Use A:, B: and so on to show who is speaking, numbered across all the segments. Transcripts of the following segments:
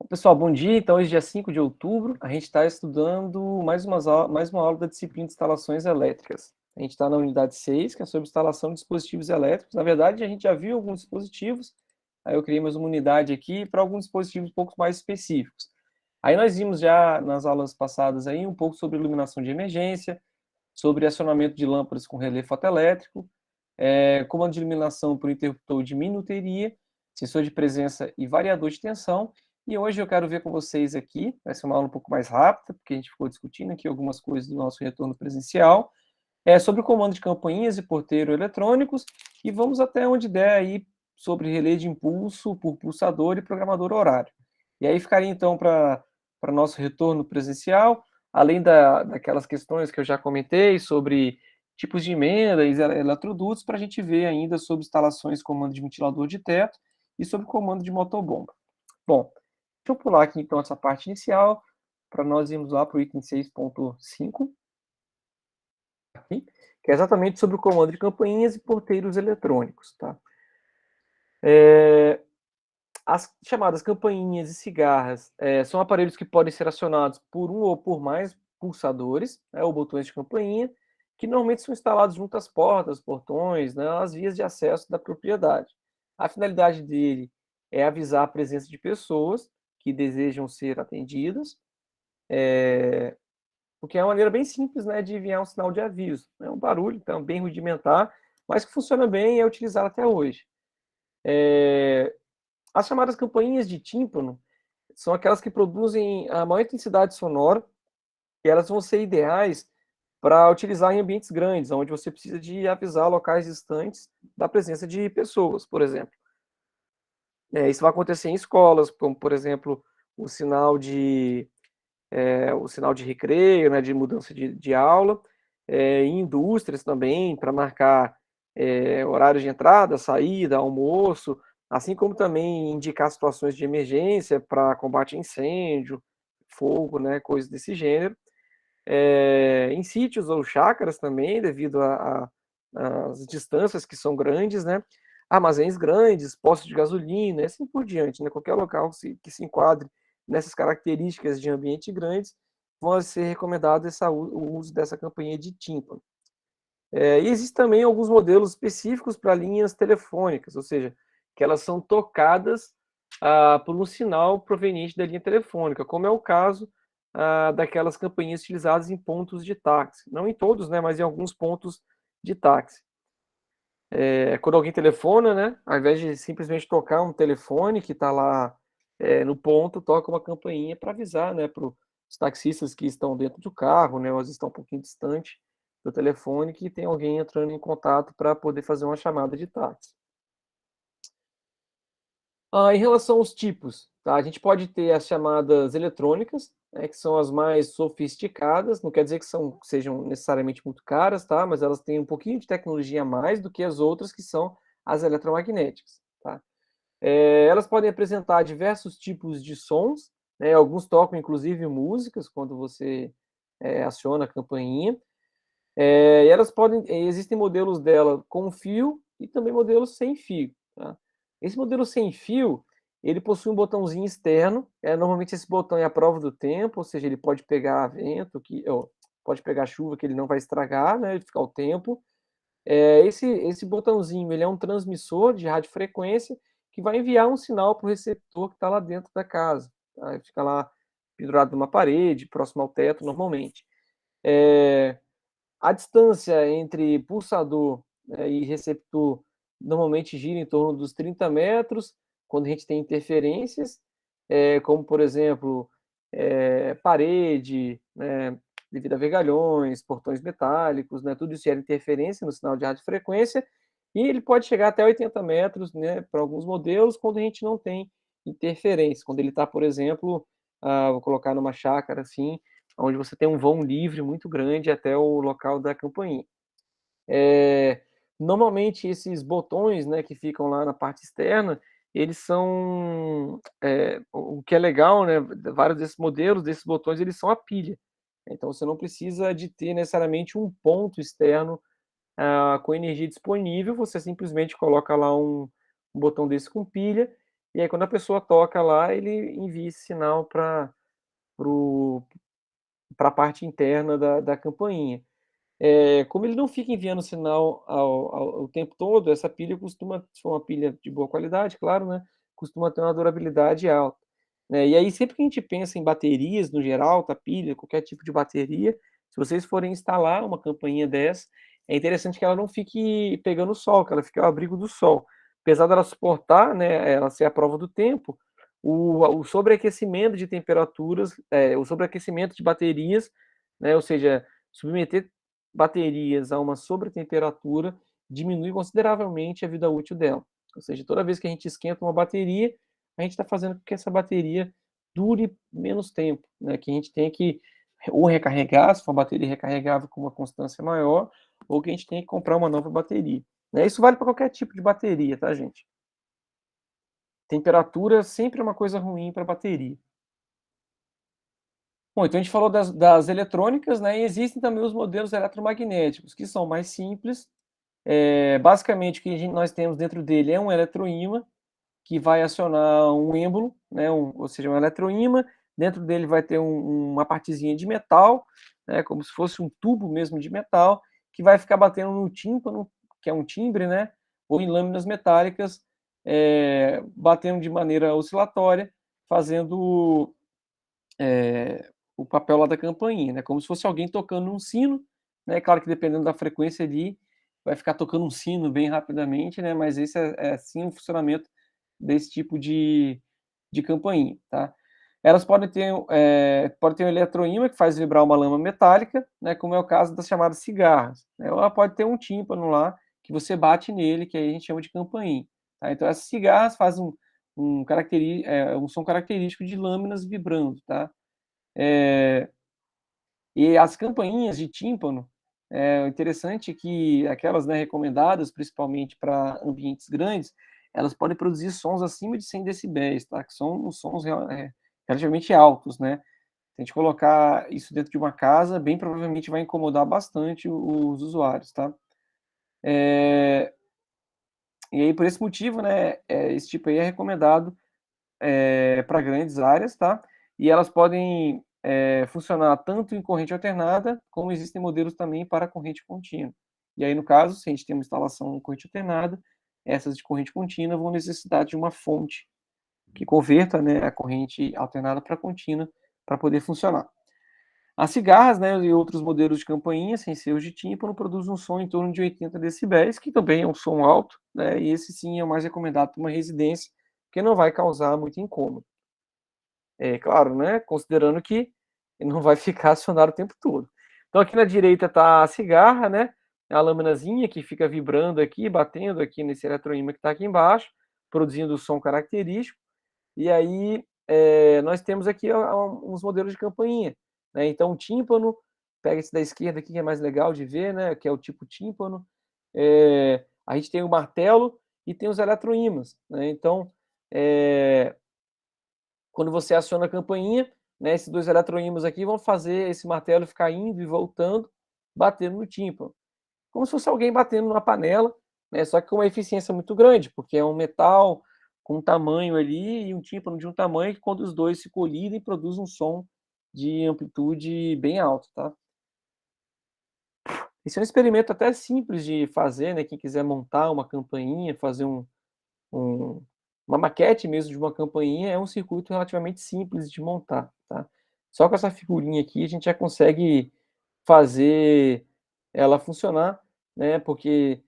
A: Pessoal, bom dia. Então, hoje, dia 5 de outubro, a gente está estudando mais uma aula da disciplina de instalações elétricas. A gente está na unidade 6, que é sobre instalação de dispositivos elétricos. Na verdade, a gente já viu alguns dispositivos, aí eu criei mais uma unidade aqui para alguns dispositivos um pouco mais específicos. Aí nós vimos já nas aulas passadas aí um pouco sobre iluminação de emergência, sobre acionamento de lâmpadas com relé fotoelétrico, comando de iluminação por interruptor de minuteria, sensor de presença e variador de tensão. E hoje eu quero ver com vocês aqui, vai ser uma aula um pouco mais rápida, porque a gente ficou discutindo aqui algumas coisas do nosso retorno presencial, sobre o comando de campainhas e porteiro eletrônicos, e vamos até onde der aí sobre relé de impulso por pulsador e programador horário. E aí ficaria então para nosso retorno presencial, além daquelas questões que eu já comentei sobre tipos de emenda e eletrodutos, para a gente ver ainda sobre instalações comando de ventilador de teto e sobre comando de motobomba. Bom, deixa eu pular aqui então essa parte inicial, para nós irmos lá para o item 6.5, aqui, que é exatamente sobre o comando de campainhas e porteiros eletrônicos. Tá? As chamadas campainhas e cigarras são aparelhos que podem ser acionados por um ou por mais pulsadores, ou botões de campainha, que normalmente são instalados junto às portas, portões, às vias de acesso da propriedade. A finalidade dele é avisar a presença de pessoas que desejam ser atendidas, porque é uma maneira bem simples, de enviar um sinal de aviso. É um barulho, então, bem rudimentar, mas que funciona bem e é utilizado até hoje. As chamadas campainhas de tímpano são aquelas que produzem a maior intensidade sonora e elas vão ser ideais para utilizar em ambientes grandes, onde você precisa de avisar locais distantes da presença de pessoas, por exemplo. Isso vai acontecer em escolas, como, por exemplo, o sinal de recreio, de mudança de aula, em indústrias também, para marcar horários de entrada, saída, almoço, assim como também indicar situações de emergência para combate a incêndio, fogo, coisas desse gênero. Em sítios ou chácaras também, devido às distâncias que são grandes, armazéns grandes, postos de gasolina, e assim por diante, qualquer local que se enquadre nessas características de ambiente grandes, vai ser recomendado o uso dessa campainha de tímpano. E existem também alguns modelos específicos para linhas telefônicas, ou seja, que elas são tocadas por um sinal proveniente da linha telefônica, como é o caso daquelas campainhas utilizadas em pontos de táxi. Não em todos, mas em alguns pontos de táxi. Quando alguém telefona, ao invés de simplesmente tocar um telefone que está lá no ponto, toca uma campainha para avisar, para os taxistas que estão dentro do carro, ou eles estão um pouquinho distante do telefone, que tem alguém entrando em contato para poder fazer uma chamada de táxi. Em relação aos tipos, tá? A gente pode ter as chamadas eletrônicas, que são as mais sofisticadas, não quer dizer que sejam necessariamente muito caras, tá? Mas elas têm um pouquinho de tecnologia a mais do que as outras, que são as eletromagnéticas. Tá? Elas podem apresentar diversos tipos de sons, alguns tocam inclusive músicas quando você aciona a campainha. Existem modelos dela com fio e também modelos sem fio. Tá? Esse modelo sem fio, ele possui um botãozinho externo, normalmente esse botão é a prova do tempo, ou seja, ele pode pegar vento, pode pegar chuva, que ele não vai estragar, ele ficar o tempo. Esse botãozinho, ele é um transmissor de radiofrequência que vai enviar um sinal para o receptor que está lá dentro da casa. Tá? Ele fica lá pendurado numa parede, próximo ao teto, normalmente. A distância entre pulsador e receptor normalmente gira em torno dos 30 metros, quando a gente tem interferências, como, por exemplo, parede, devido a vergalhões, portões metálicos, tudo isso gera interferência no sinal de radiofrequência, e ele pode chegar até 80 metros, para alguns modelos, quando a gente não tem interferência, quando ele está, por exemplo, vou colocar numa chácara assim, onde você tem um vão livre muito grande até o local da campainha. Normalmente esses botões, que ficam lá na parte externa, eles são, o que é legal, vários desses modelos, desses botões, eles são a pilha. Então você não precisa de ter necessariamente um ponto externo com energia disponível, você simplesmente coloca lá um botão desse com pilha, e aí quando a pessoa toca lá, ele envia esse sinal para a parte interna da campainha. Como ele não fica enviando sinal ao tempo todo, essa pilha costuma, se for uma pilha de boa qualidade, claro, né, costuma ter uma durabilidade alta, né. E aí sempre que a gente pensa em baterias no geral, tá, pilha, qualquer tipo de bateria, se vocês forem instalar uma campainha dessa, é interessante que ela não fique pegando sol, que ela fique ao abrigo do sol. Apesar dela suportar, né, ela ser à prova do tempo, o sobreaquecimento de temperaturas, o sobreaquecimento de baterias, né, ou seja, submeter baterias a uma sobretemperatura diminui consideravelmente a vida útil dela. Ou seja, toda vez que a gente esquenta uma bateria, a gente está fazendo com que essa bateria dure menos tempo, né? Que a gente tenha que ou recarregar, se for uma bateria recarregável com uma constância maior, ou que a gente tenha que comprar uma nova bateria. Né? Isso vale para qualquer tipo de bateria, tá, gente? Temperatura sempre é uma coisa ruim para bateria. Bom, então a gente falou das eletrônicas, né? E existem também os modelos eletromagnéticos, que são mais simples. Basicamente, o que nós temos dentro dele é um eletroímã que vai acionar um êmbolo, né? Ou seja, um eletroímã. Dentro dele vai ter uma partezinha de metal, né? Como se fosse um tubo mesmo de metal, que vai ficar batendo no tímpano, que é um timbre, né? Ou em lâminas metálicas, batendo de maneira oscilatória, fazendo o papel lá da campainha, né? Como se fosse alguém tocando um sino, né? Claro que dependendo da frequência ali, vai ficar tocando um sino bem rapidamente, né? Mas esse é sim o funcionamento desse tipo de campainha, tá? Elas pode ter um eletroímã que faz vibrar uma lâmina metálica, né? Como é o caso das chamadas cigarras, né? Ou ela pode ter um tímpano lá que você bate nele, que aí a gente chama de campainha, tá? Então essas cigarras fazem um som característico de lâminas vibrando, tá? E as campainhas de tímpano, interessante que aquelas, né, recomendadas principalmente para ambientes grandes, elas podem produzir sons acima de 100 decibéis, tá? Que são os sons relativamente altos, né? Se a gente colocar isso dentro de uma casa, bem provavelmente vai incomodar bastante os usuários, tá? E aí, por esse motivo, né, esse tipo aí é recomendado para grandes áreas, tá? E elas podem funcionar tanto em corrente alternada, como existem modelos também para corrente contínua. E aí, no caso, se a gente tem uma instalação em corrente alternada, essas de corrente contínua vão necessitar de uma fonte que converta, né, a corrente alternada para contínua para poder funcionar. As cigarras, né, e outros modelos de campainha sem ser os de tímpano produzem um som em torno de 80 decibéis, que também é um som alto, né, e esse sim é o mais recomendado para uma residência, porque não vai causar muito incômodo. É claro, né, considerando que ele não vai ficar acionado o tempo todo. Então aqui na direita está a cigarra, né, a laminazinha que fica vibrando aqui, batendo aqui nesse eletroímã que está aqui embaixo, produzindo o som característico. E aí nós temos aqui uns modelos de campainha, né? Então o tímpano, pega esse da esquerda aqui que é mais legal de ver, né, que é o tipo tímpano. A gente tem o martelo e tem os eletroímãs, né? Então, quando você aciona a campainha, né, esses dois eletroímãs aqui vão fazer esse martelo ficar indo e voltando, batendo no tímpano. Como se fosse alguém batendo numa panela, né, só que com uma eficiência muito grande, porque é um metal com um tamanho ali e um tímpano de um tamanho que quando os dois se colidem produz um som de amplitude bem alto, tá? Esse é um experimento até simples de fazer, né, quem quiser montar uma campainha, fazer um uma maquete mesmo de uma campainha, é um circuito relativamente simples de montar, tá. Só com essa figurinha aqui a gente já consegue fazer ela funcionar, né, porque,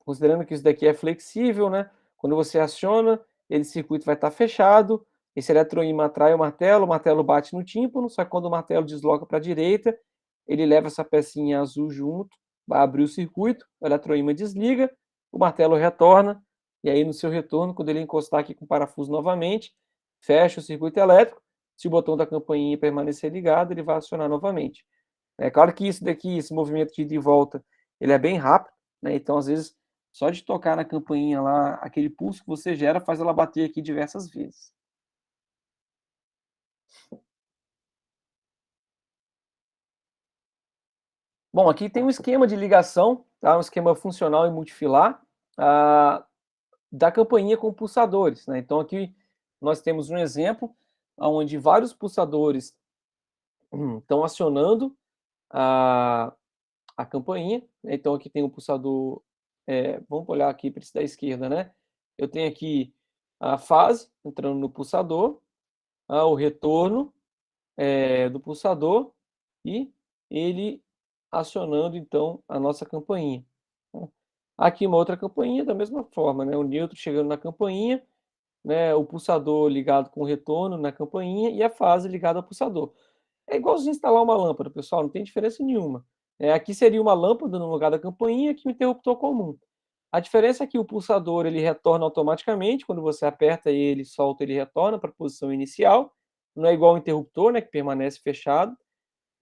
A: considerando que isso daqui é flexível, né, quando você aciona, esse circuito vai estar fechado, esse eletroímã atrai o martelo bate no tímpano, só que quando o martelo desloca para a direita, ele leva essa pecinha azul junto, vai abrir o circuito, o eletroímã desliga, o martelo retorna, e aí no seu retorno, quando ele encostar aqui com o parafuso novamente, fecha o circuito elétrico, se o botão da campainha permanecer ligado, ele vai acionar novamente. É claro que isso daqui, esse movimento de ida e volta, ele é bem rápido, né? Então, às vezes, só de tocar na campainha lá, aquele pulso que você gera faz ela bater aqui diversas vezes. Bom, aqui tem um esquema de ligação, tá? Um esquema funcional e multifilar. Ah, da campainha com pulsadores, né? Então aqui nós temos um exemplo onde vários pulsadores estão acionando a campainha, né? Então aqui tem um pulsador, vamos olhar aqui para esse da esquerda, né? Eu tenho aqui a fase entrando no pulsador, o retorno do pulsador e ele acionando então a nossa campainha. Aqui uma outra campainha da mesma forma, né? O neutro chegando na campainha, né? O pulsador ligado com o retorno na campainha e a fase ligada ao pulsador. É igualzinho instalar uma lâmpada, pessoal, não tem diferença nenhuma. Aqui seria uma lâmpada no lugar da campainha, aqui um interruptor comum. A diferença é que o pulsador ele retorna automaticamente, quando você aperta ele, solta, ele retorna para a posição inicial. Não é igual ao interruptor, né, que permanece fechado.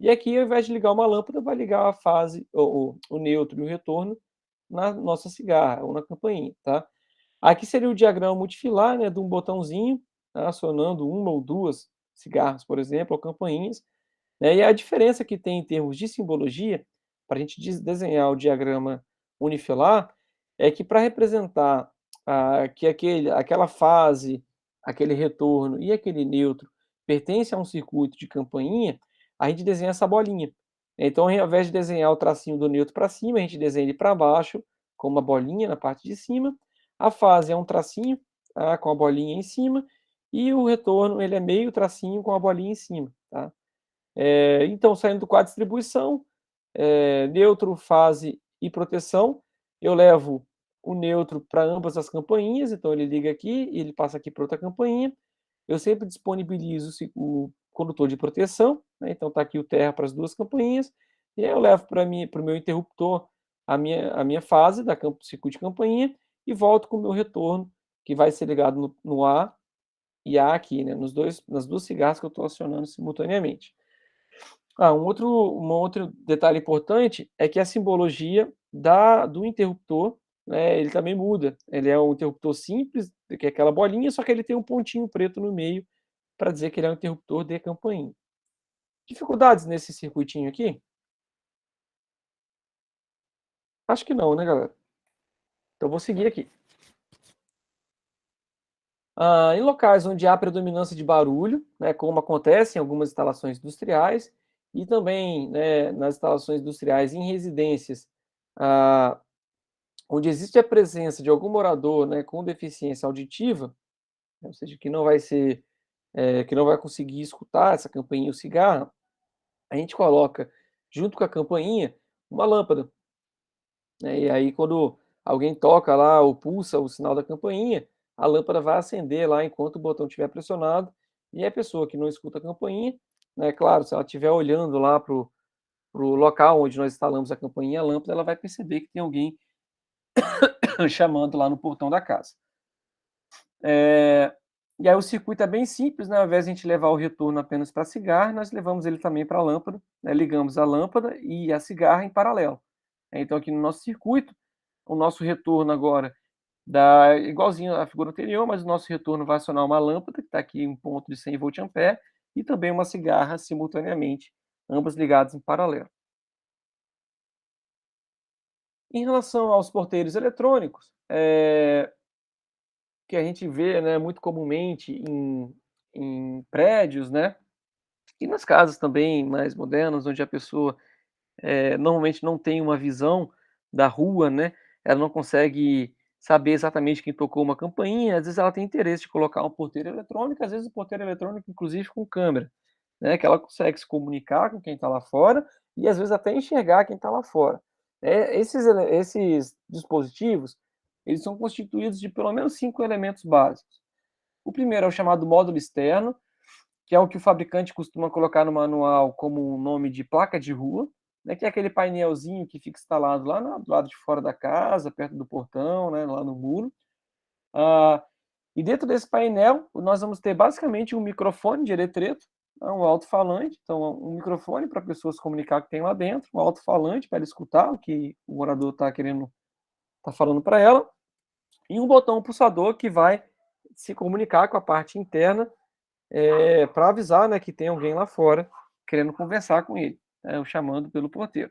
A: E aqui, ao invés de ligar uma lâmpada, vai ligar a fase, o neutro e o retorno na nossa cigarra ou na campainha, tá? Aqui seria o diagrama multifilar, né, de um botãozinho, tá, acionando uma ou duas cigarras, por exemplo, ou campainhas, né? E a diferença que tem em termos de simbologia, para a gente desenhar o diagrama unifilar, é que para representar que aquela fase, aquele retorno e aquele neutro pertence a um circuito de campainha, a gente desenha essa bolinha. Então, ao invés de desenhar o tracinho do neutro para cima, a gente desenha ele para baixo, com uma bolinha na parte de cima. A fase é um tracinho, com a bolinha em cima, e o retorno ele é meio tracinho com a bolinha em cima, tá? Então, saindo do quadro de distribuição, neutro, fase e proteção, eu levo o neutro para ambas as campainhas, então ele liga aqui e ele passa aqui para outra campainha. Eu sempre disponibilizo o condutor de proteção, né? Então está aqui o terra para as duas campainhas, e aí eu levo para o meu interruptor a minha fase da circuito de campainha e volto com o meu retorno, que vai ser ligado no A e A aqui, né? Nas duas cigarras que eu estou acionando simultaneamente. Um outro detalhe importante é que a simbologia do interruptor, né, ele também muda. Ele é um interruptor simples, que é aquela bolinha, só que ele tem um pontinho preto no meio para dizer que ele é um interruptor de campainha. Dificuldades nesse circuitinho aqui? Acho que não, né, galera? Então vou seguir aqui. Em locais onde há predominância de barulho, né, como acontece em algumas instalações industriais, e também, né, nas instalações industriais em residências, onde existe a presença de algum morador, né, com deficiência auditiva, ou seja, que não vai conseguir escutar essa campainha ou cigarra, a gente coloca junto com a campainha uma lâmpada, né, e aí quando alguém toca lá ou pulsa o sinal da campainha, a lâmpada vai acender lá enquanto o botão estiver pressionado, e a pessoa que não escuta a campainha, né, claro, se ela estiver olhando lá para o local onde nós instalamos a campainha e a lâmpada, ela vai perceber que tem alguém chamando lá no portão da casa. E aí o circuito é bem simples, né? Ao invés de a gente levar o retorno apenas para a cigarra, nós levamos ele também para a lâmpada, né? Ligamos a lâmpada e a cigarra em paralelo. Então aqui no nosso circuito, o nosso retorno agora dá igualzinho à figura anterior, mas o nosso retorno vai acionar uma lâmpada, que está aqui em um ponto de 100 VA, e também uma cigarra simultaneamente, ambas ligadas em paralelo. Em relação aos porteiros eletrônicos, que a gente vê, né, muito comumente em prédios, né, e nas casas também mais modernas, onde a pessoa normalmente não tem uma visão da rua, né, ela não consegue saber exatamente quem tocou uma campainha, às vezes ela tem interesse de colocar um porteiro eletrônico, às vezes o porteiro eletrônico inclusive com câmera, né, que ela consegue se comunicar com quem está lá fora e às vezes até enxergar quem está lá fora. Esses dispositivos, eles são constituídos de pelo menos 5 elementos básicos. O primeiro é o chamado módulo externo, que é o que o fabricante costuma colocar no manual como um nome de placa de rua, né, que é aquele painelzinho que fica instalado lá do lado de fora da casa, perto do portão, né, lá no muro. E dentro desse painel, nós vamos ter basicamente um microfone de eletreto, um alto-falante, então um microfone para a pessoa se comunicar que tem lá dentro, um alto-falante para ela escutar o que o morador está falando para ela, e um botão pulsador que vai se comunicar com a parte interna para avisar, né, que tem alguém lá fora querendo conversar com ele, né, chamando pelo porteiro.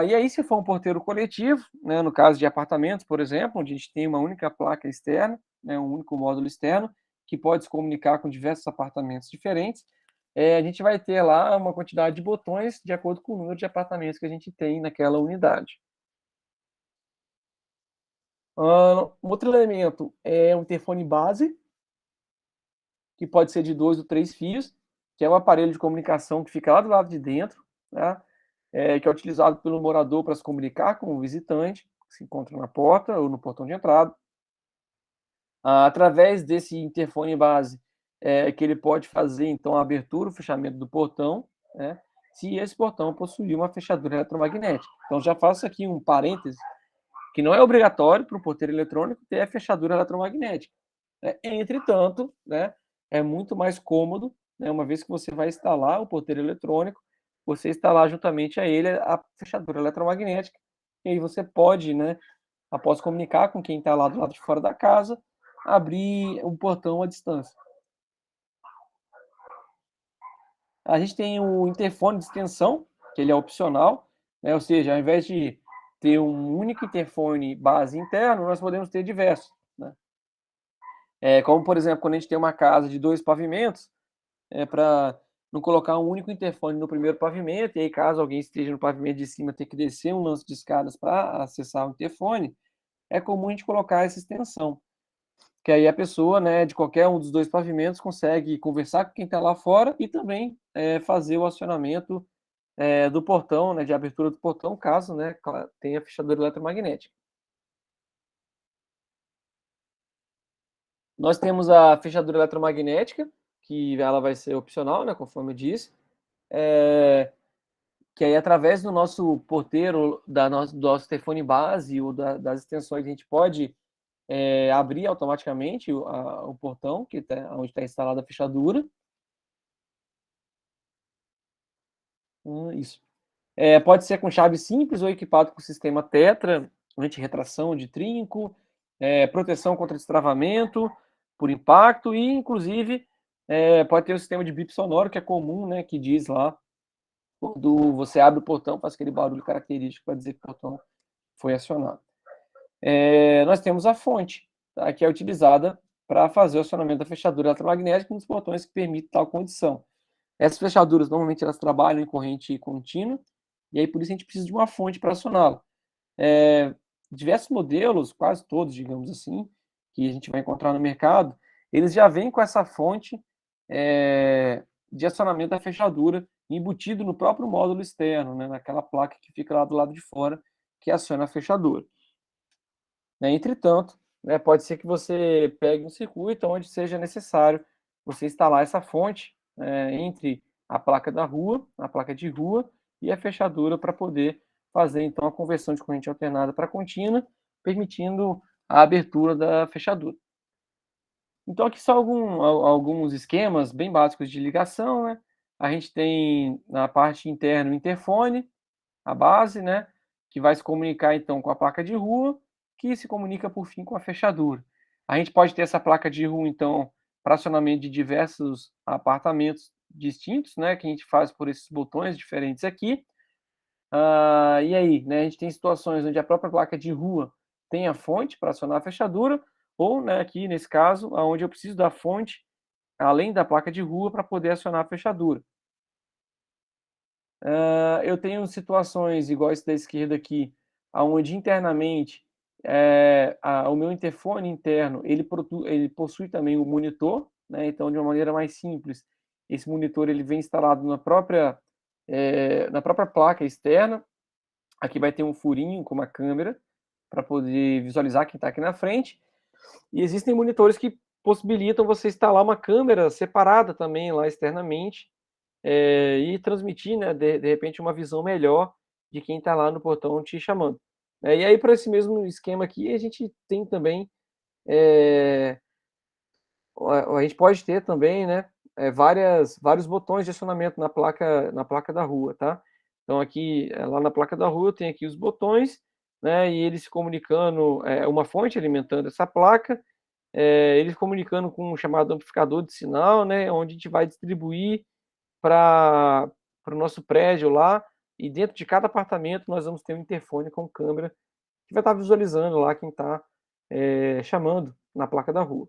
A: E aí, se for um porteiro coletivo, né, no caso de apartamentos, por exemplo, onde a gente tem uma única placa externa, né, um único módulo externo, que pode se comunicar com diversos apartamentos diferentes, a gente vai ter lá uma quantidade de botões de acordo com o número de apartamentos que a gente tem naquela unidade. Um outro elemento é o interfone base, que pode ser de 2 ou 3 fios, que é um aparelho de comunicação que fica lá do lado de dentro, né? Que é utilizado pelo morador para se comunicar com o visitante, que se encontra na porta ou no portão de entrada. Através desse interfone base, que ele pode fazer, então, a abertura e o fechamento do portão, né, se esse portão possuir uma fechadura eletromagnética. Então, já faço aqui um parêntese, que não é obrigatório para o porteiro eletrônico ter a fechadura eletromagnética. Entretanto, né, é muito mais cômodo, né, uma vez que você vai instalar o porteiro eletrônico, você instalar juntamente a ele a fechadura eletromagnética, e aí você pode, né, após comunicar com quem está lá do lado de fora da casa, abrir um portão à distância. A gente tem o interfone de extensão, que ele é opcional, né, ou seja, ao invés de ter um único interfone base interno, nós podemos ter diversos, né? Como, por exemplo, quando a gente tem uma casa de 2 pavimentos, para não colocar um único interfone no primeiro pavimento, e aí caso alguém esteja no pavimento de cima ter que descer um lance de escadas para acessar o interfone, é comum a gente colocar essa extensão, que aí a pessoa, né, de qualquer um dos 2 pavimentos consegue conversar com quem está lá fora e também, fazer o acionamento, do portão, né, de abertura do portão, caso, né, tenha fechadura eletromagnética. Nós temos a fechadura eletromagnética, que ela vai ser opcional, né, conforme eu disse, que aí através do nosso porteiro, do nosso telefone base ou das extensões, a gente pode abrir automaticamente o portão, onde está instalada a fechadura. Isso. Pode ser com chave simples ou equipado com sistema Tetra, anti-retração de trinco, proteção contra destravamento por impacto e, inclusive, pode ter o sistema de bip sonoro, que é comum, né, que diz lá, quando você abre o portão, faz aquele barulho característico para dizer que o portão foi acionado. Nós temos a fonte, tá, que é utilizada para fazer o acionamento da fechadura eletromagnética nos portões que permitem tal condição. Essas fechaduras, normalmente, elas trabalham em corrente contínua, e aí por isso a gente precisa de uma fonte para acioná-la. Diversos modelos, quase todos, digamos assim, que a gente vai encontrar no mercado, eles já vêm com essa fonte de acionamento da fechadura embutido no próprio módulo externo, né, naquela placa que fica lá do lado de fora, que aciona a fechadura. Entretanto, né, pode ser que você pegue um circuito onde seja necessário você instalar essa fonte entre a placa da rua, a placa de rua e a fechadura para poder fazer então a conversão de corrente alternada para contínua, permitindo a abertura da fechadura. Então aqui são alguns esquemas bem básicos de ligação, né? A gente tem na parte interna o interfone, a base, né, que vai se comunicar então com a placa de rua, que se comunica por fim com a fechadura. A gente pode ter essa placa de rua então para acionamento de diversos apartamentos distintos, né, que a gente faz por esses botões diferentes aqui. E aí, né, a gente tem situações onde a própria placa de rua tem a fonte para acionar a fechadura, ou, né, aqui nesse caso, onde eu preciso da fonte além da placa de rua para poder acionar a fechadura. Eu tenho situações igual esse da esquerda aqui, aonde internamente, o meu interfone interno, ele possui também o monitor, né, então de uma maneira mais simples, esse monitor ele vem instalado na própria placa externa, aqui vai ter um furinho com uma câmera, para poder visualizar quem está aqui na frente, e existem monitores que possibilitam você instalar uma câmera separada também lá externamente, e transmitir, né, de repente, uma visão melhor de quem está lá no portão te chamando. E aí, para esse mesmo esquema aqui, a gente tem também, a gente pode ter também, né, vários botões de acionamento na placa da rua, tá? Então aqui, lá na placa da rua, tem aqui os botões, né, e eles se comunicando, uma fonte alimentando essa placa, eles comunicando com um chamado amplificador de sinal, né, onde a gente vai distribuir para o nosso prédio lá, e dentro de cada apartamento nós vamos ter um interfone com câmera que vai estar visualizando lá quem está chamando na placa da rua.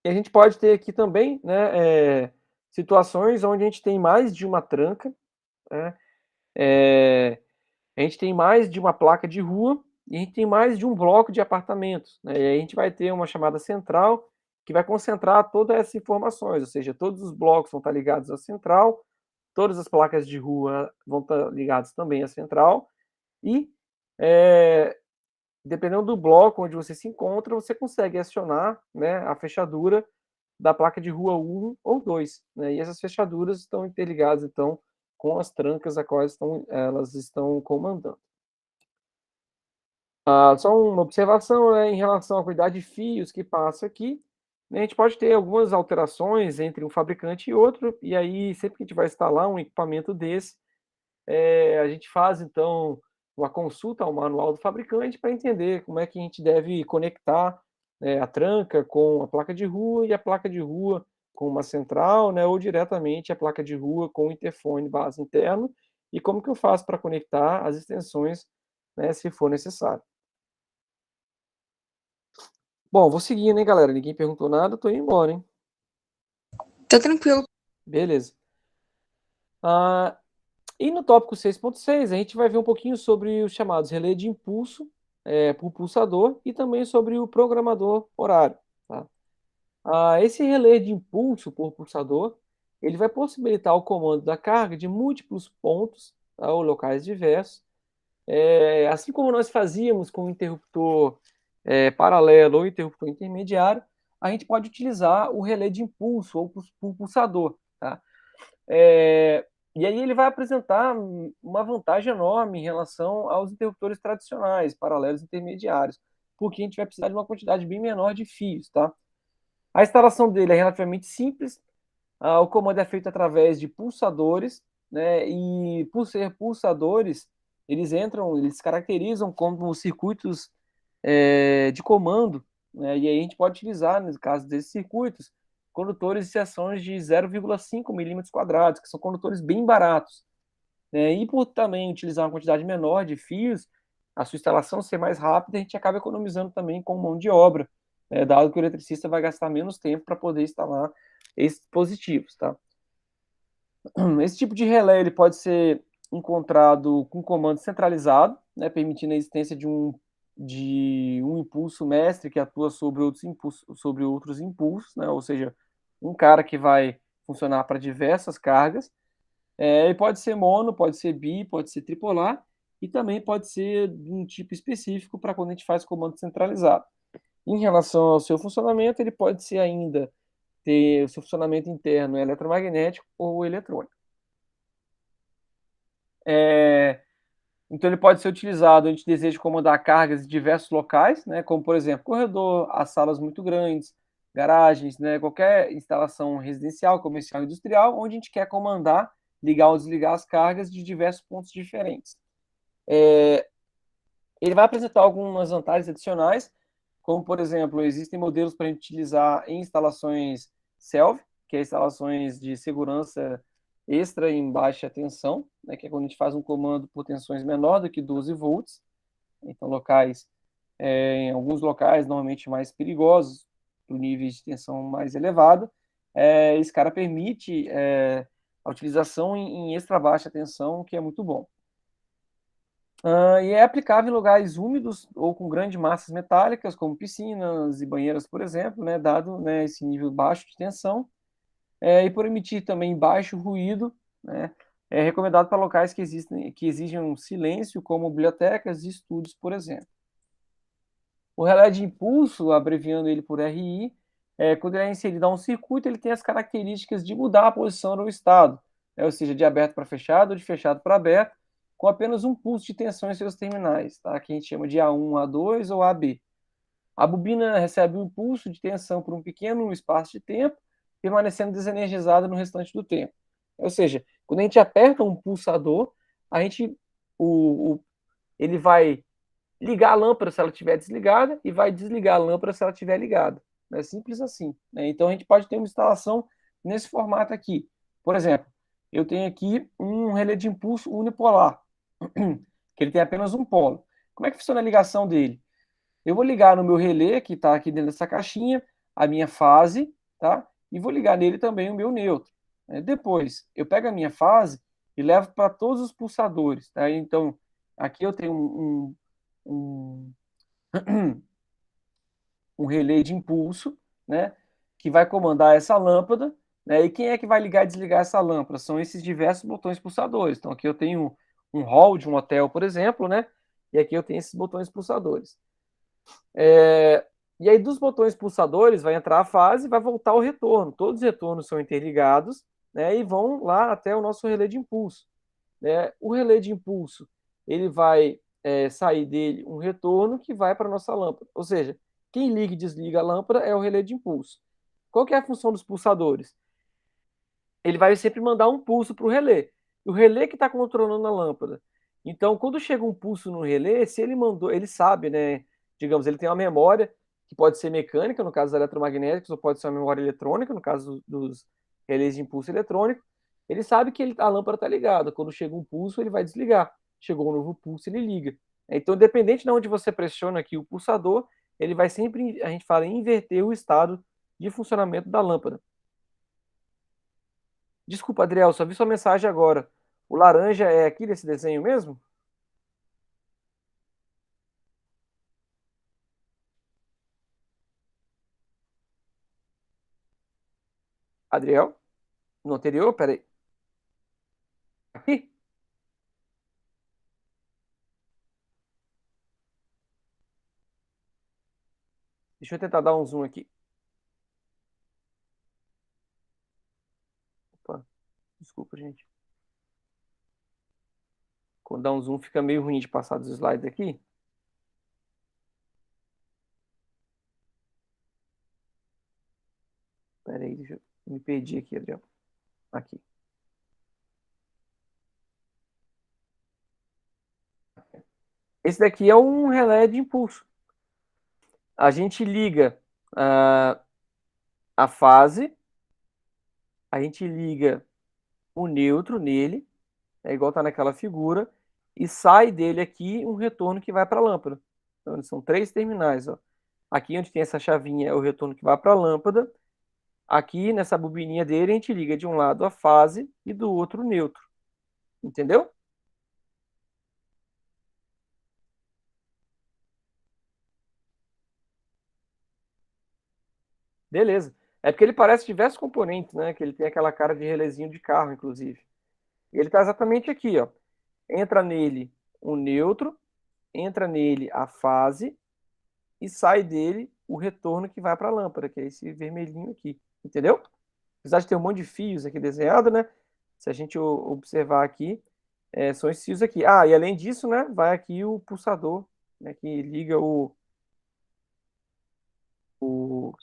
A: E a gente pode ter aqui também, né, situações onde a gente tem mais de uma tranca, né, a gente tem mais de uma placa de rua e a gente tem mais de um bloco de apartamentos, né, e aí a gente vai ter uma chamada central que vai concentrar todas essas informações, ou seja, todos os blocos vão estar ligados à central, todas as placas de rua vão estar ligadas também à central e, dependendo do bloco onde você se encontra, você consegue acionar, né, a fechadura da placa de rua 1 ou 2, né, e essas fechaduras estão interligadas, então, com as trancas a quais elas estão comandando. Só uma observação, né, em relação à quantidade de fios que passa aqui, né, a gente pode ter algumas alterações entre um fabricante e outro, e aí sempre que a gente vai instalar um equipamento desse, a gente faz então uma consulta ao manual do fabricante para entender como é que a gente deve conectar, a tranca com a placa de rua e a placa de rua com uma central, né, ou diretamente a placa de rua com o interfone base interno, e como que eu faço para conectar as extensões, né, se for necessário. Bom, vou seguindo, hein, galera. Ninguém perguntou nada, tô indo embora, hein?
B: Tá tranquilo.
A: Beleza. E no tópico 6.6, a gente vai ver um pouquinho sobre os chamados relé de impulso por pulsador e também sobre o programador horário. Tá? Esse relé de impulso por pulsador, ele vai possibilitar o comando da carga de múltiplos pontos, tá, ou locais diversos, assim como nós fazíamos com o interruptor paralelo ou interruptor intermediário, a gente pode utilizar o relé de impulso ou por pulsador. Tá? E aí ele vai apresentar uma vantagem enorme em relação aos interruptores tradicionais, paralelos intermediários, porque a gente vai precisar de uma quantidade bem menor de fios, tá? A instalação dele é relativamente simples, o comando é feito através de pulsadores, né? E por ser pulsadores, eles se caracterizam como circuitos de comando, né? E aí a gente pode utilizar, no caso desses circuitos, condutores de seções de 0,5 milímetros quadrados, que são condutores bem baratos, né? E por também utilizar uma quantidade menor de fios, a sua instalação ser mais rápida, a gente acaba economizando também com mão de obra, né? Dado que o eletricista vai gastar menos tempo para poder instalar esses dispositivos, tá? Esse tipo de relé ele pode ser encontrado com comando centralizado, né, permitindo a existência de um impulso mestre que atua sobre outros impulsos, né, ou seja, um cara que vai funcionar para diversas cargas. E pode ser mono, pode ser bi, pode ser tripolar, e também pode ser de um tipo específico para quando a gente faz comando centralizado. Em relação ao seu funcionamento, ele pode ser ainda ter o seu funcionamento interno eletromagnético ou eletrônico. Então, ele pode ser utilizado, a gente deseja comandar cargas em diversos locais, né, como, por exemplo, corredor, as salas muito grandes, garagens, né, qualquer instalação residencial, comercial, industrial, onde a gente quer comandar, ligar ou desligar as cargas de diversos pontos diferentes. Ele vai apresentar algumas vantagens adicionais, como, por exemplo, existem modelos para a gente utilizar em instalações self, que é instalações de segurança extra em baixa tensão, né, que é quando a gente faz um comando por tensões menor do que 12 volts, então em alguns locais normalmente mais perigosos, do nível de tensão mais elevado, esse cara permite a utilização em extra baixa tensão, que é muito bom. E é aplicável em lugares úmidos ou com grandes massas metálicas, como piscinas e banheiras, por exemplo, né, dado, né, esse nível baixo de tensão, e por emitir também baixo ruído, né, é recomendado para locais que exigem um silêncio, como bibliotecas e estúdios, por exemplo. O relé de impulso, abreviando ele por RI, quando ele é inserido a um circuito, ele tem as características de mudar a posição ou estado, ou seja, de aberto para fechado ou de fechado para aberto, com apenas um pulso de tensão em seus terminais, tá? Que a gente chama de A1, A2 ou AB. A bobina recebe um impulso de tensão por um pequeno espaço de tempo, permanecendo desenergizada no restante do tempo. Ou seja, quando a gente aperta um pulsador, a gente, ele vai ligar a lâmpada se ela estiver desligada e vai desligar a lâmpada se ela estiver ligada. É simples assim, né? Então a gente pode ter uma instalação nesse formato aqui. Por exemplo, eu tenho aqui um relé de impulso unipolar, que ele tem apenas um polo. Como é que funciona a ligação dele? Eu vou ligar no meu relé, que está aqui dentro dessa caixinha, a minha fase, tá? E vou ligar nele também o meu neutro. Depois, eu pego a minha fase e levo para todos os pulsadores, tá? Então, aqui eu tenho um, um relé de impulso, né? Que vai comandar essa lâmpada, né? E quem é que vai ligar e desligar essa lâmpada? São esses diversos botões pulsadores. Então, aqui eu tenho um hall de um hotel, por exemplo, né? E aqui eu tenho esses botões pulsadores. E aí, dos botões pulsadores, vai entrar a fase e vai voltar o retorno. Todos os retornos são interligados, né, e vão lá até o nosso relé de impulso. O relé de impulso, ele vai sair dele um retorno que vai para a nossa lâmpada. Ou seja, quem liga e desliga a lâmpada é o relé de impulso. Qual que é a função dos pulsadores? Ele vai sempre mandar um pulso para o relé. O relé que está controlando a lâmpada. Então, quando chega um pulso no relé, se ele mandou, ele sabe, né? Digamos, ele tem uma memória que pode ser mecânica, no caso dos eletromagnéticos, ou pode ser uma memória eletrônica, no caso dos relés de impulso eletrônico. Ele sabe que a lâmpada está ligada. Quando chega um pulso, ele vai desligar. Chegou um novo pulso, ele liga. Então, independente de onde você pressiona aqui o pulsador, ele vai sempre, a gente fala, inverter o estado de funcionamento da lâmpada. Desculpa, Adriel, só vi sua mensagem agora. O laranja é aqui desse desenho mesmo? Adriel? No anterior? Peraí. Aqui? Deixa eu tentar dar um zoom aqui. Opa, desculpa, gente. Quando dá um zoom fica meio ruim de passar dos slides aqui. Peraí, deixa eu me perdi aqui, Adriel. Aqui. Esse daqui é um relé de impulso. A gente liga a fase, a gente liga o neutro nele, é igual tá naquela figura, e sai dele aqui um retorno que vai para a lâmpada. Então, são três terminais, ó. Aqui onde tem essa chavinha é o retorno que vai para a lâmpada. Aqui nessa bobininha dele a gente liga de um lado a fase e do outro o neutro. Entendeu? Beleza. É porque ele parece diversos componentes, né? Que ele tem aquela cara de relezinho de carro, inclusive. E ele está exatamente aqui, ó. Entra nele o neutro, entra nele a fase e sai dele o retorno que vai para a lâmpada, que é esse vermelhinho aqui. Entendeu? Apesar de ter um monte de fios aqui desenhado, né? Se a gente observar aqui, são esses fios aqui. Ah, e além disso, né? Vai aqui o pulsador, né? Que liga o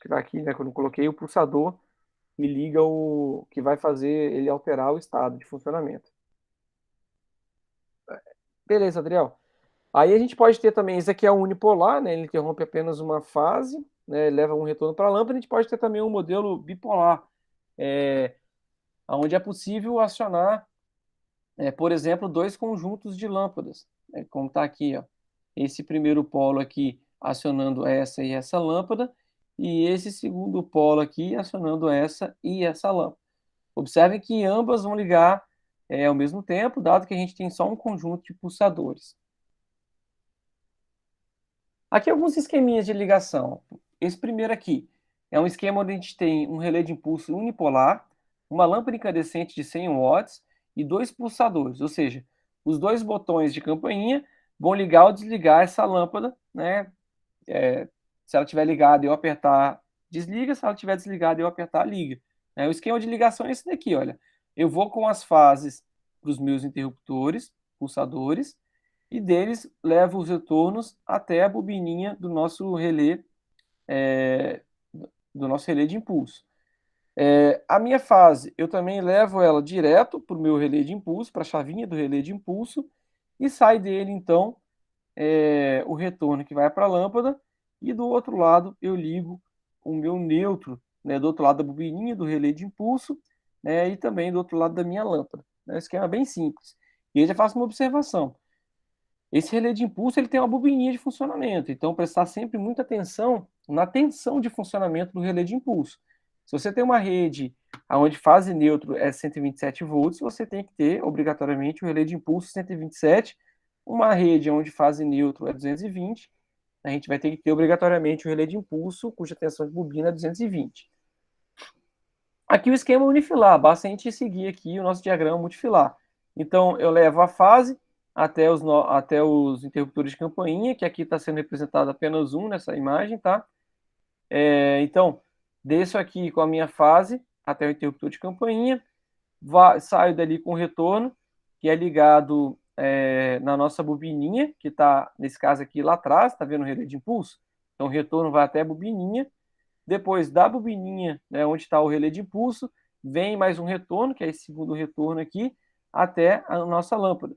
A: que tá aqui, né? Quando eu coloquei o pulsador e liga o que vai fazer ele alterar o estado de funcionamento. Beleza, Adriel. Aí a gente pode ter também, esse aqui é o unipolar, né? Ele interrompe apenas uma fase, né? Leva um retorno para a lâmpada. A gente pode ter também um modelo bipolar, onde é possível acionar, por exemplo, dois conjuntos de lâmpadas, né? Como está aqui, ó. Esse primeiro polo aqui acionando essa e essa lâmpada, e esse segundo polo aqui acionando essa e essa lâmpada. Observem que ambas vão ligar ao mesmo tempo, dado que a gente tem só um conjunto de pulsadores. Aqui alguns esqueminhas de ligação. Esse primeiro aqui é um esquema onde a gente tem um relé de impulso unipolar, uma lâmpada incandescente de 100 watts e dois pulsadores, ou seja, os dois botões de campainha vão ligar ou desligar essa lâmpada, né? Se ela estiver ligada, eu apertar desliga, se ela estiver desligada, eu apertar liga. O esquema de ligação é esse daqui, olha. Eu vou com as fases para os meus interruptores, pulsadores, e deles levo os retornos até a bobininha do nosso relé, é, de impulso. A minha fase, eu também levo ela direto para o meu relé de impulso, para a chavinha do relé de impulso, e sai dele, então, o retorno que vai para a lâmpada, e do outro lado eu ligo o meu neutro, né, do outro lado da bobininha do relé de impulso, né, e também do outro lado da minha lâmpada. É um esquema bem simples. E eu já faço uma observação. Esse relé de impulso ele tem uma bobininha de funcionamento, então prestar sempre muita atenção na tensão de funcionamento do relé de impulso. Se você tem uma rede onde fase neutro é 127 volts, você tem que ter obrigatoriamente o relé de impulso 127. Uma rede onde fase neutro é 220, a gente vai ter que ter obrigatoriamente o relé de impulso cuja tensão de bobina é 220. Aqui o esquema unifilar, basta a gente seguir aqui o nosso diagrama multifilar. Então, eu levo a fase até os interruptores de campainha, que aqui está sendo representado apenas um nessa imagem, tá? Então, desço aqui com a minha fase até o interruptor de campainha, saio dali com o retorno, que é ligado na nossa bobininha, que está, nesse caso aqui, lá atrás, está vendo o relé de impulso? Então, o retorno vai até a bobininha. Depois da bobininha, né, onde está o relé de impulso, vem mais um retorno, que é esse segundo retorno aqui, até a nossa lâmpada.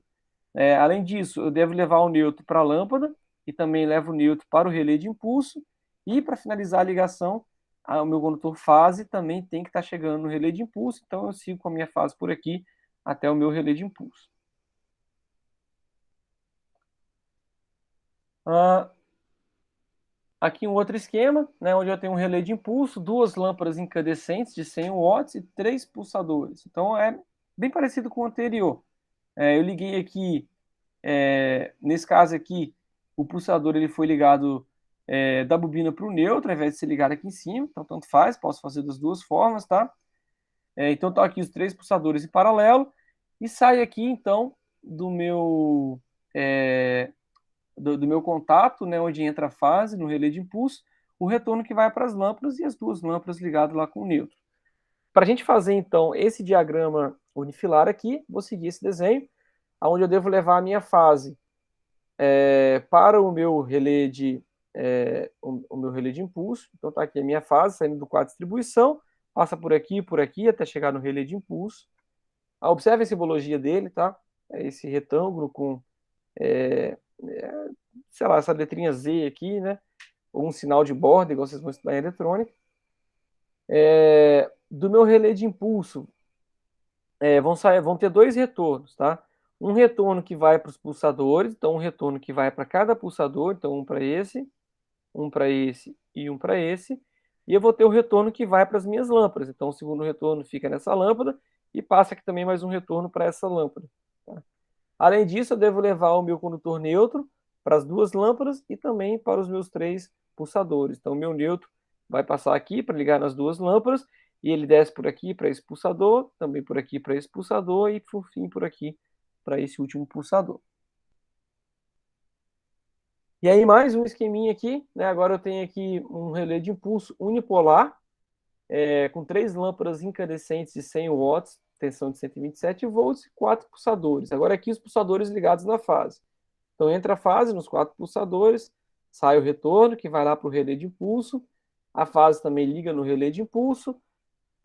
A: Além disso, eu devo levar o neutro para a lâmpada e também levo o neutro para o relé de impulso. E para finalizar a ligação, o meu condutor fase também tem que estar chegando no relé de impulso, então eu sigo com a minha fase por aqui até o meu relé de impulso. Aqui um outro esquema, né, onde eu tenho um relé de impulso, duas lâmpadas incandescentes de 100 watts e três pulsadores. Então é bem parecido com o anterior. Eu liguei aqui, nesse caso aqui, o pulsador ele foi ligado da bobina para o neutro, ao invés de ser ligado aqui em cima. Então tanto faz, posso fazer das duas formas, tá? Então estão aqui os três pulsadores em paralelo e sai aqui então do meu do meu contato, né, onde entra a fase no relé de impulso, o retorno que vai para as lâmpadas e as duas lâmpadas ligadas lá com o neutro. Para a gente fazer, então, esse diagrama unifilar aqui, vou seguir esse desenho, onde eu devo levar a minha fase para o meu relé o meu relé de impulso. Então, está aqui a minha fase, saindo do quadro de distribuição, passa por aqui, até chegar no relé de impulso. Observe a simbologia dele, tá? É esse retângulo com sei lá, essa letrinha Z aqui, né? Ou um sinal de borda, igual vocês vão estudar em eletrônica. Do meu relé de impulso, vão ter dois retornos, tá? Um retorno que vai para os pulsadores, então um retorno que vai para cada pulsador, então um para esse e um para esse. E eu vou ter o retorno que vai para as minhas lâmpadas. Então o segundo retorno fica nessa lâmpada e passa aqui também mais um retorno para essa lâmpada. Tá? Além disso, eu devo levar o meu condutor neutro para as duas lâmpadas e também para os meus três pulsadores. Então, o meu neutro vai passar aqui para ligar nas duas lâmpadas e ele desce por aqui para esse pulsador, também por aqui para esse pulsador e, por fim, por aqui para esse último pulsador. E aí, mais um esqueminha aqui, né? Agora eu tenho aqui um relé de impulso unipolar, com três lâmpadas incandescentes de 100 watts, tensão de 127 volts e quatro pulsadores. Agora aqui os pulsadores ligados na fase. Então entra a fase nos quatro pulsadores, sai o retorno, que vai lá para o relé de impulso, a fase também liga no relé de impulso,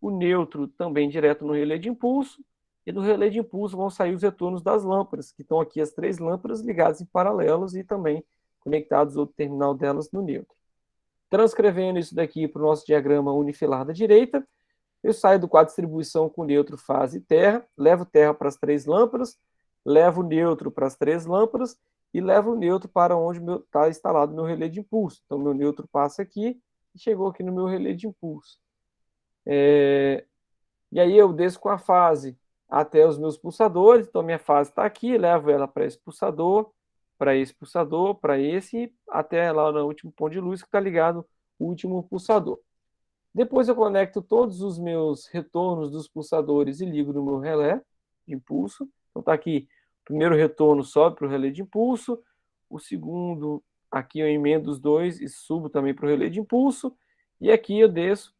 A: o neutro também direto no relé de impulso, e do relé de impulso vão sair os retornos das lâmpadas, que estão aqui as três lâmpadas ligadas em paralelos e também conectados ao terminal delas no neutro. Transcrevendo isso daqui para o nosso diagrama unifilar da direita, eu saio do quadro de distribuição com neutro, fase e terra, levo terra para as três lâmpadas, levo neutro para as três lâmpadas e levo o neutro para onde está instalado o meu relé de impulso. Então, meu neutro passa aqui e chegou aqui no meu relé de impulso. E aí eu desço com a fase até os meus pulsadores. Então, minha fase está aqui, levo ela para esse pulsador, para esse, até lá no último ponto de luz que está ligado o último pulsador. Depois eu conecto todos os meus retornos dos pulsadores e ligo no meu relé de impulso. Então está aqui, o primeiro retorno sobe para o relé de impulso, o segundo, aqui eu emendo os dois e subo também para o relé de impulso, e aqui eu desço,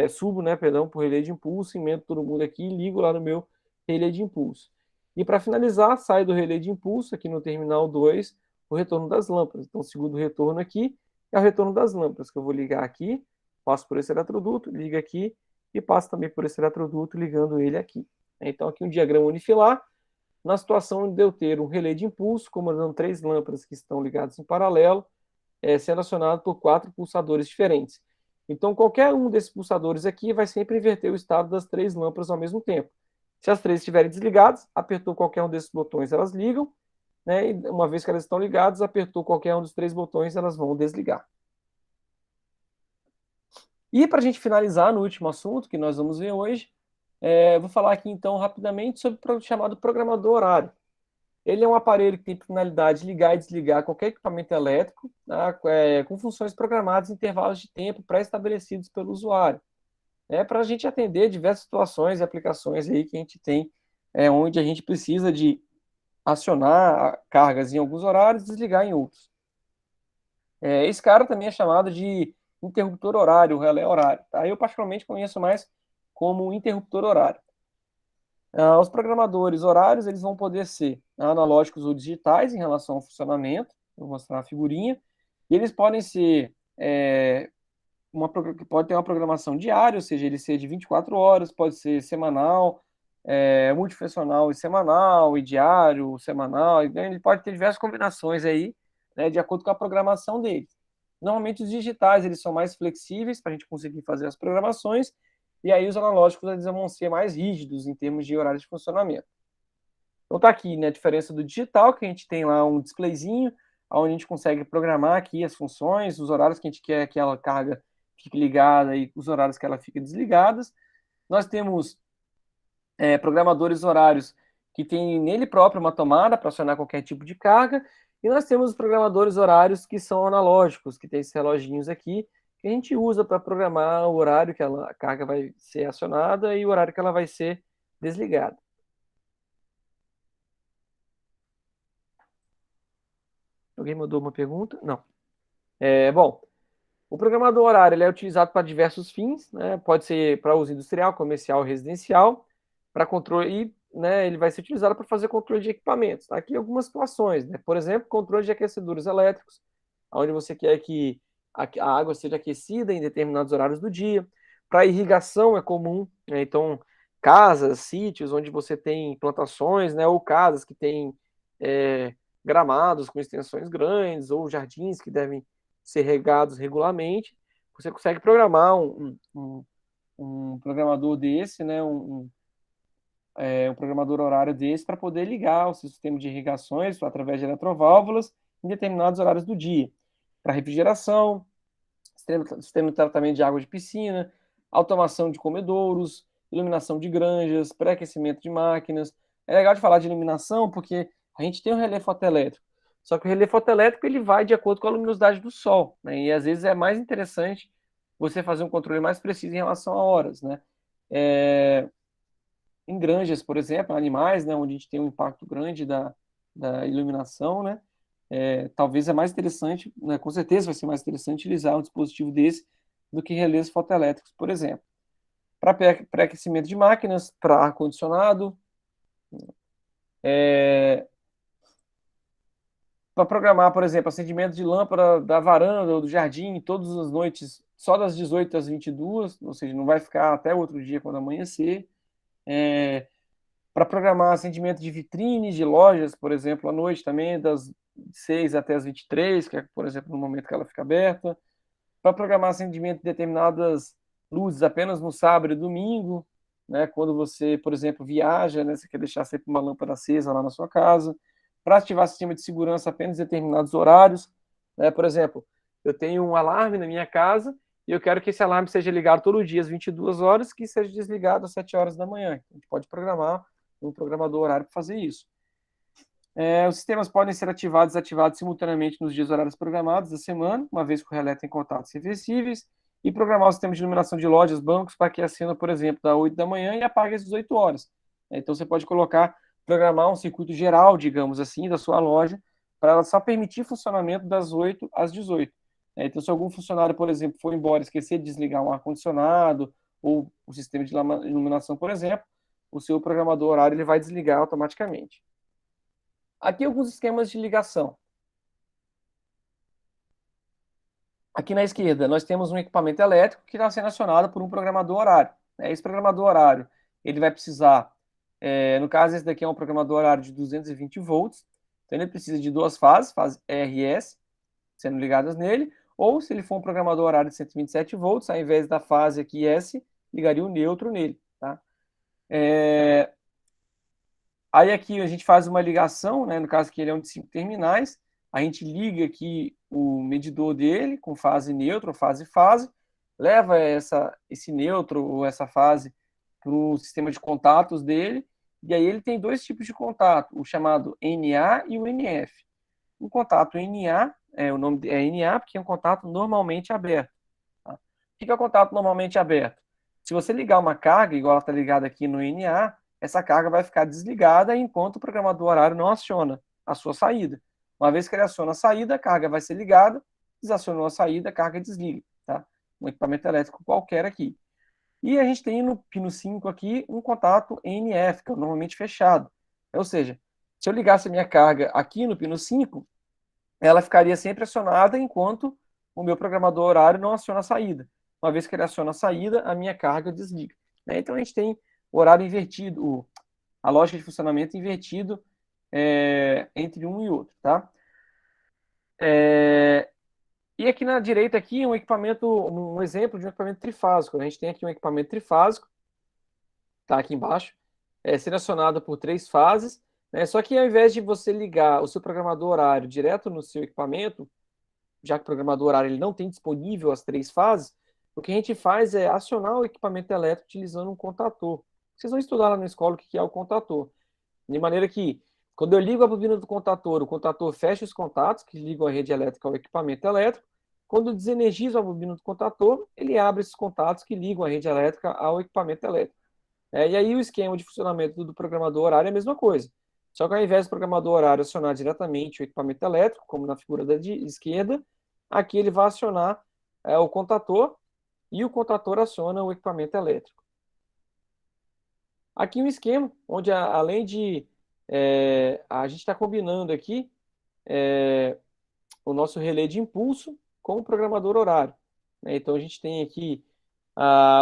A: subo, né, perdão, para o relé de impulso, emendo todo mundo aqui e ligo lá no meu relé de impulso. E para finalizar, sai do relé de impulso, aqui no terminal 2, o retorno das lâmpadas. Então o segundo retorno aqui é o retorno das lâmpadas, que eu vou ligar aqui, passo por esse eletroduto, liga aqui e passo também por esse eletroduto, ligando ele aqui. Então, aqui um diagrama unifilar, na situação de eu ter um relé de impulso, comandando três lâmpadas que estão ligadas em paralelo, sendo acionado por quatro pulsadores diferentes. Então, qualquer um desses pulsadores aqui vai sempre inverter o estado das 3 lâmpadas ao mesmo tempo. Se as 3 estiverem desligadas, apertou qualquer um desses botões, elas ligam, né? E uma vez que elas estão ligadas, apertou qualquer um dos 3 botões, elas vão desligar. E para a gente finalizar no último assunto que nós vamos ver hoje, vou falar aqui então rapidamente sobre o chamado programador horário. Ele é um aparelho que tem por finalidade ligar e desligar qualquer equipamento elétrico, tá? Com funções programadas em intervalos de tempo pré-estabelecidos pelo usuário. Para a gente atender diversas situações e aplicações aí que a gente tem, onde a gente precisa de acionar cargas em alguns horários e desligar em outros. Esse cara também é chamado de interruptor horário, relé horário. Tá? Eu particularmente conheço mais como interruptor horário. Os programadores horários eles vão poder ser analógicos ou digitais em relação ao funcionamento. Vou mostrar a figurinha. E eles podem ser pode ter uma programação diária, ou seja, ele ser de 24 horas, pode ser semanal, multifuncional e semanal, e diário, semanal. Ele pode ter diversas combinações aí, né, de acordo com a programação dele. Normalmente os digitais eles são mais flexíveis para a gente conseguir fazer as programações, e aí os analógicos eles vão ser mais rígidos em termos de horário de funcionamento. Então tá aqui, né, a diferença do digital, que a gente tem lá um displayzinho, onde a gente consegue programar aqui as funções, os horários que a gente quer que ela carga fique ligada e os horários que ela fica desligada. Nós temos programadores horários que tem nele próprio uma tomada para acionar qualquer tipo de carga, e nós temos os programadores horários que são analógicos, que tem esses reloginhos aqui, que a gente usa para programar o horário que a carga vai ser acionada e o horário que ela vai ser desligada. Alguém mandou uma pergunta? Não. Bom, o programador horário ele é utilizado para diversos fins, né? Pode ser para uso industrial, comercial, residencial, para controle e, né, ele vai ser utilizado para fazer controle de equipamentos. Aqui algumas situações, né? Por exemplo, controle de aquecedores elétricos, onde você quer que a água seja aquecida em determinados horários do dia. Para irrigação é comum, né? Então casas, sítios onde você tem plantações, né? Ou casas que têm gramados com extensões grandes ou jardins que devem ser regados regularmente, você consegue programar um programador desse, né, um programador horário desse para poder ligar o seu sistema de irrigações através de eletroválvulas em determinados horários do dia, para refrigeração, sistema de tratamento de água de piscina, automação de comedouros, iluminação de granjas, pré-aquecimento de máquinas. É legal de falar de iluminação porque a gente tem o relé fotoelétrico, só que o relé fotoelétrico ele vai de acordo com a luminosidade do sol, né? E às vezes é mais interessante você fazer um controle mais preciso em relação a horas, né? Em granjas, por exemplo, animais, né, onde a gente tem um impacto grande da iluminação, né? Talvez é mais interessante, né, com certeza vai ser mais interessante utilizar um dispositivo desse do que relés fotoelétricos, por exemplo. Para pré-aquecimento de máquinas, para ar-condicionado, para programar, por exemplo, acendimento de lâmpada da varanda ou do jardim todas as noites, só das 18 às 22, ou seja, não vai ficar até o outro dia quando amanhecer. Para programar acendimento de vitrines de lojas, por exemplo, à noite também, das 6 até as 23, que é, por exemplo, no momento que ela fica aberta. Para programar acendimento de determinadas luzes apenas no sábado e domingo, né? Quando você, por exemplo, viaja, né? Você quer deixar sempre uma lâmpada acesa lá na sua casa. Para ativar sistema de segurança apenas em determinados horários, né? Por exemplo, eu tenho um alarme na minha casa e eu quero que esse alarme seja ligado todo dia às 22 horas, que seja desligado às 7 horas da manhã. A gente pode programar um programador horário para fazer isso. Os sistemas podem ser ativados e desativados simultaneamente nos dias horários programados da semana, uma vez que o relé tem contatos reversíveis, e programar o sistema de iluminação de lojas, bancos, para que acenda, por exemplo, das 8 da manhã e apague às 18 horas. Então, você pode programar um circuito geral, digamos assim, da sua loja, para ela só permitir funcionamento das 8 às 18. Então, se algum funcionário, por exemplo, for embora e esquecer de desligar um ar-condicionado ou o sistema de iluminação, por exemplo, o seu programador horário ele vai desligar automaticamente. Aqui alguns esquemas de ligação. Aqui na esquerda, nós temos um equipamento elétrico que está sendo acionado por um programador horário. Esse programador horário, ele vai precisar, no caso, esse daqui é um programador horário de 220 volts, então ele precisa de duas fases, fase RS, sendo ligadas nele, Ou, se ele for um programador horário de 127 volts, ao invés da fase aqui S, ligaria o neutro nele, tá? Aí aqui a gente faz uma ligação, né? No caso que ele é um de 5 terminais, a gente liga aqui o medidor dele com fase neutro, fase, leva esse neutro ou essa fase para o sistema de contatos dele, e aí ele tem dois tipos de contato, o chamado NA e o NF. O contato NA, o nome é NA porque é um contato normalmente aberto. Tá? O que é o contato normalmente aberto? Se você ligar uma carga, igual ela está ligada aqui no NA, essa carga vai ficar desligada enquanto o programador horário não aciona a sua saída. Uma vez que ele aciona a saída, a carga vai ser ligada, desacionou a saída, a carga desliga. Tá? Um equipamento elétrico qualquer aqui. E a gente tem no pino 5 aqui um contato NF, que é normalmente fechado. Ou seja, se eu ligasse a minha carga aqui no pino 5, ela ficaria sempre acionada enquanto o meu programador horário não aciona a saída. Uma vez que ele aciona a saída, a minha carga desliga. Então a gente tem o horário invertido, a lógica de funcionamento invertido entre um e outro. Tá? E aqui na direita aqui um exemplo de um equipamento trifásico. A gente tem aqui um equipamento trifásico, tá aqui embaixo, selecionado por 3 fases, né? Só que ao invés de você ligar o seu programador horário direto no seu equipamento, já que o programador horário ele não tem disponível as 3 fases, o que a gente faz é acionar o equipamento elétrico utilizando um contator. Vocês vão estudar lá na escola o que é o contator. De maneira que, quando eu ligo a bobina do contator, o contator fecha os contatos que ligam a rede elétrica ao equipamento elétrico. Quando eu desenergizo a bobina do contator, ele abre esses contatos que ligam a rede elétrica ao equipamento elétrico. E aí o esquema de funcionamento do programador horário é a mesma coisa. Só que ao invés do programador horário acionar diretamente o equipamento elétrico, como na figura da esquerda, aqui ele vai acionar o contator e o contator aciona o equipamento elétrico. Aqui um esquema onde, além de a gente está combinando aqui o nosso relé de impulso com o programador horário. Então a gente tem aqui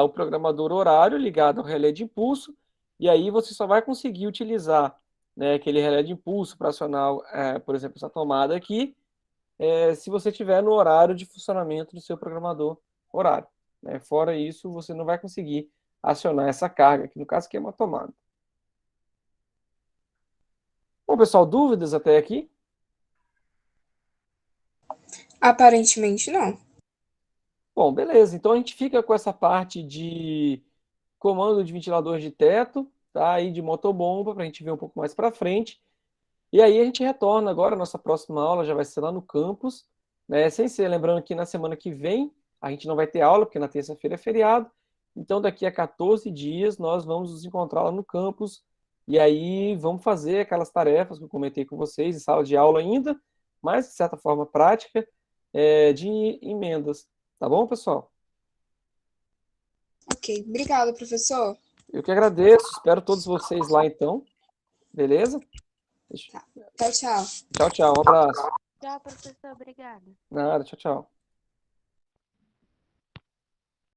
A: o programador horário ligado ao relé de impulso, e aí você só vai conseguir utilizar aquele relé de impulso para acionar, por exemplo, essa tomada aqui, se você estiver no horário de funcionamento do seu programador horário. Fora isso, você não vai conseguir acionar essa carga, que no caso aqui é uma tomada. Bom, pessoal, dúvidas até aqui?
B: Aparentemente não.
A: Bom, beleza. Então a gente fica com essa parte de comando de ventilador de teto, tá? E de motobomba, para a gente ver um pouco mais para frente. E aí a gente retorna agora, a nossa próxima aula já vai ser lá no campus, né? Sem ser, lembrando que na semana que vem a gente não vai ter aula, porque na terça-feira é feriado. Então daqui a 14 dias nós vamos nos encontrar lá no campus, e aí vamos fazer aquelas tarefas que eu comentei com vocês, em sala de aula ainda, mas de certa forma prática, de emendas. Tá bom, pessoal?
B: Ok, obrigada, professor.
A: Eu que agradeço, espero todos vocês lá então, beleza?
B: Tá. Tchau, tchau.
A: Tchau, tchau, um abraço.
C: Tchau, professor. Obrigada.
A: Nada, tchau, tchau.